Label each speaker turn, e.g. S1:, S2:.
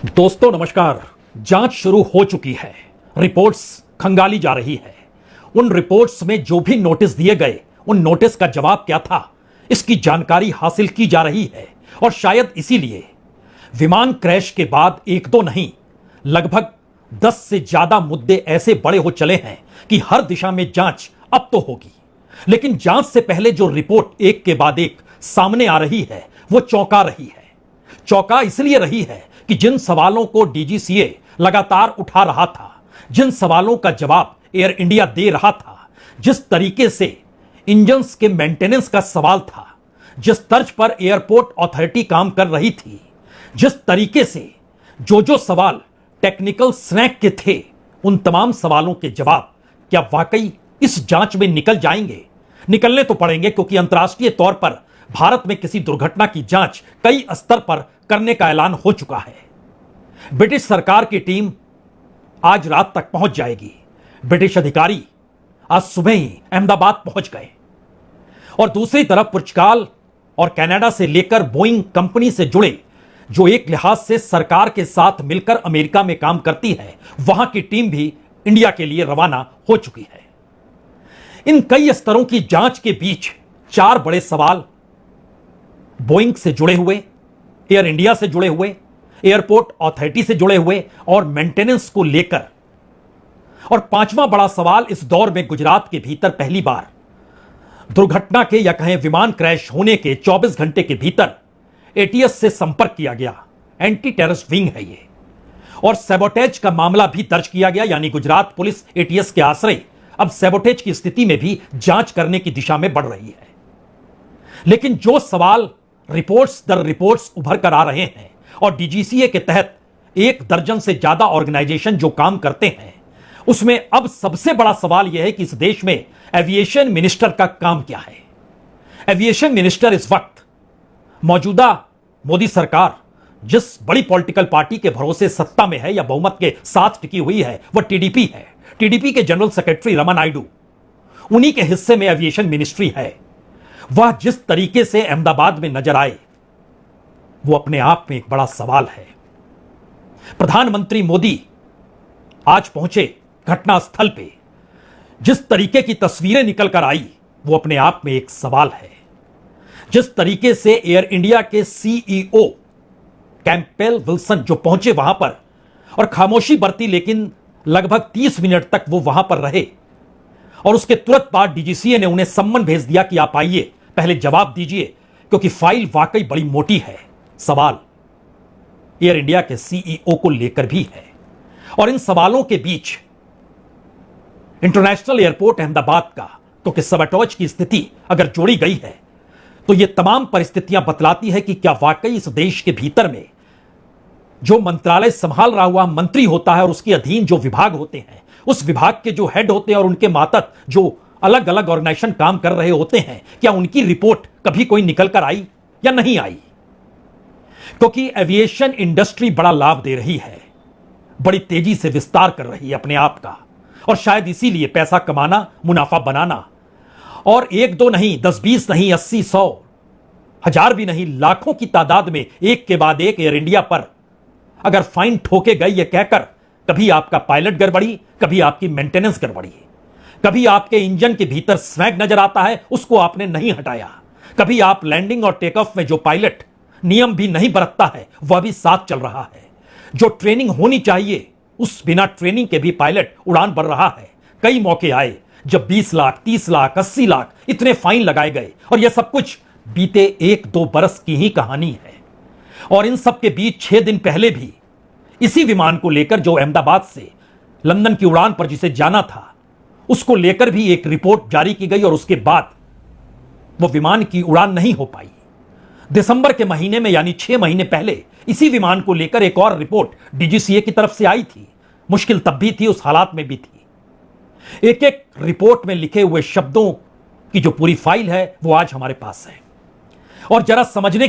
S1: दोस्तों नमस्कार। जांच शुरू हो चुकी है, रिपोर्ट्स खंगाली जा रही है। उन रिपोर्ट्स में जो भी नोटिस दिए गए, उन नोटिस का जवाब क्या था, इसकी जानकारी हासिल की जा रही है। और शायद इसीलिए विमान क्रैश के बाद एक दो नहीं, लगभग 10 से ज्यादा मुद्दे ऐसे बड़े हो चले हैं कि हर दिशा में जांच अब तो होगी। लेकिन जांच से पहले जो रिपोर्ट एक के बाद एक सामने आ रही है, वो चौंका रही है। चौंका इसलिए रही है कि जिन सवालों को डीजीसीए लगातार उठा रहा था, जिन सवालों का जवाब एयर इंडिया दे रहा था, जिस तरीके से इंजन्स के मेंटेनेंस का सवाल था, जिस तर्ज पर एयरपोर्ट अथॉरिटी काम कर रही थी, जिस तरीके से जो सवाल टेक्निकल स्नैक के थे, उन तमाम सवालों के जवाब क्या वाकई इस जांच में निकल जाएंगे? निकलने तो पड़ेंगे, क्योंकि अंतर्राष्ट्रीय तौर पर भारत में किसी दुर्घटना की जांच कई स्तर पर करने का ऐलान हो चुका है। ब्रिटिश सरकार की टीम आज रात तक पहुंच जाएगी। ब्रिटिश अधिकारी आज सुबह ही अहमदाबाद पहुंच गए। और दूसरी तरफ पुर्तगाल और कनाडा से लेकर बोइंग कंपनी से जुड़े, जो एक लिहाज से सरकार के साथ मिलकर अमेरिका में काम करती है, वहां की टीम भी इंडिया के लिए रवाना हो चुकी है। इन कई स्तरों की जांच के बीच 4 बड़े सवाल बोइंग से जुड़े हुए, एयर इंडिया से जुड़े हुए, एयरपोर्ट अथॉरिटी से जुड़े हुए और मेंटेनेंस को लेकर। और 5वां बड़ा सवाल इस दौर में गुजरात के भीतर पहली बार दुर्घटना के या कहें विमान क्रैश होने के 24 घंटे के भीतर एटीएस से संपर्क किया गया। एंटी टेररिस्ट विंग है ये। और सैबोटेज का मामला भी दर्ज किया गया, यानी गुजरात पुलिस एटीएस के आश्रय अब सैबोटेज की स्थिति में भी जांच करने की दिशा में बढ़ रही है। लेकिन जो सवाल रिपोर्ट्स दर रिपोर्ट्स उभर कर आ रहे हैं, और डीजीसीए के तहत 1 दर्जन से ज्यादा ऑर्गेनाइजेशन जो काम करते हैं, उसमें अब सबसे बड़ा सवाल यह है कि इस देश में एविएशन मिनिस्टर का काम क्या है। एविएशन मिनिस्टर इस वक्त मौजूदा मोदी सरकार जिस बड़ी पॉलिटिकल पार्टी के भरोसे सत्ता में है या बहुमत के साथ टिकी हुई है, वह टीडीपी है। टीडीपी के जनरल सेक्रेटरी रमा नायडू, उन्हीं के हिस्से में एविएशन मिनिस्ट्री है। वह जिस तरीके से अहमदाबाद में नजर आए, वो अपने आप में एक बड़ा सवाल है। प्रधानमंत्री मोदी आज पहुंचे घटनास्थल पे, जिस तरीके की तस्वीरें निकल कर आई, वो अपने आप में एक सवाल है। जिस तरीके से एयर इंडिया के सीईओ कैंपेल विल्सन जो पहुंचे वहां पर और खामोशी बरती, लेकिन लगभग 30 मिनट तक वो वहां पर रहे। और उसके तुरंत बाद डीजीसीए ने उन्हें सम्मन भेज दिया कि आप आइए, पहले जवाब दीजिए, क्योंकि फाइल वाकई बड़ी मोटी है। सवाल एयर इंडिया के सीईओ को लेकर भी है। और इन सवालों के बीच इंटरनेशनल एयरपोर्ट अहमदाबाद का, क्योंकि सबटॉज की स्थिति अगर जोड़ी गई है, तो ये तमाम परिस्थितियां बतलाती है कि क्या वाकई इस देश के भीतर में जो मंत्रालय संभाल रहा हुआ मंत्री होता है और उसके अधीन जो विभाग होते हैं, उस विभाग के जो हेड होते हैं और उनके मातहत जो अलग अलग ऑर्गेनाइजेशन काम कर रहे होते हैं, क्या उनकी रिपोर्ट कभी कोई निकल कर आई या नहीं आई? क्योंकि एविएशन इंडस्ट्री बड़ा लाभ दे रही है, बड़ी तेजी से विस्तार कर रही है अपने आप का। और शायद इसीलिए पैसा कमाना, मुनाफा बनाना, और 1-2 नहीं, 10-20 नहीं, 80-100 हजार भी नहीं, लाखों की तादाद में एक के बाद एक एयर इंडिया पर अगर फाइन ठोके गए ये कहकर, कभी आपका पायलट गड़बड़ी, कभी आपकी मेंटेनेंस गड़बड़ी, कभी आपके इंजन के भीतर स्वैग नजर आता है, उसको आपने नहीं हटाया, कभी आप लैंडिंग और टेक ऑफ में जो पायलट नियम भी नहीं बरतता है, वह भी साथ चल रहा है। जो ट्रेनिंग होनी चाहिए, उस बिना ट्रेनिंग के भी पायलट उड़ान भर रहा है। कई मौके आए जब 20 लाख, 30 लाख, 80 लाख इतने फाइन लगाए गए, और यह सब कुछ बीते 1-2 बरस की ही कहानी है। और इन सब के बीच 6 दिन पहले भी इसी विमान को लेकर, जो अहमदाबाद से लंदन की उड़ान पर जिसे जाना था, उसको लेकर भी एक रिपोर्ट जारी की गई, और उसके बाद वो विमान की उड़ान नहीं हो पाई। दिसंबर के महीने में, यानी 6 महीने पहले, इसी विमान को लेकर एक और रिपोर्ट डीजीसीए की तरफ से आई थी। मुश्किल तब भी थी, उस हालात में भी थी। एक एक रिपोर्ट में लिखे हुए शब्दों की जो पूरी फाइल है, वो आज हमारे पास है। और जरा समझने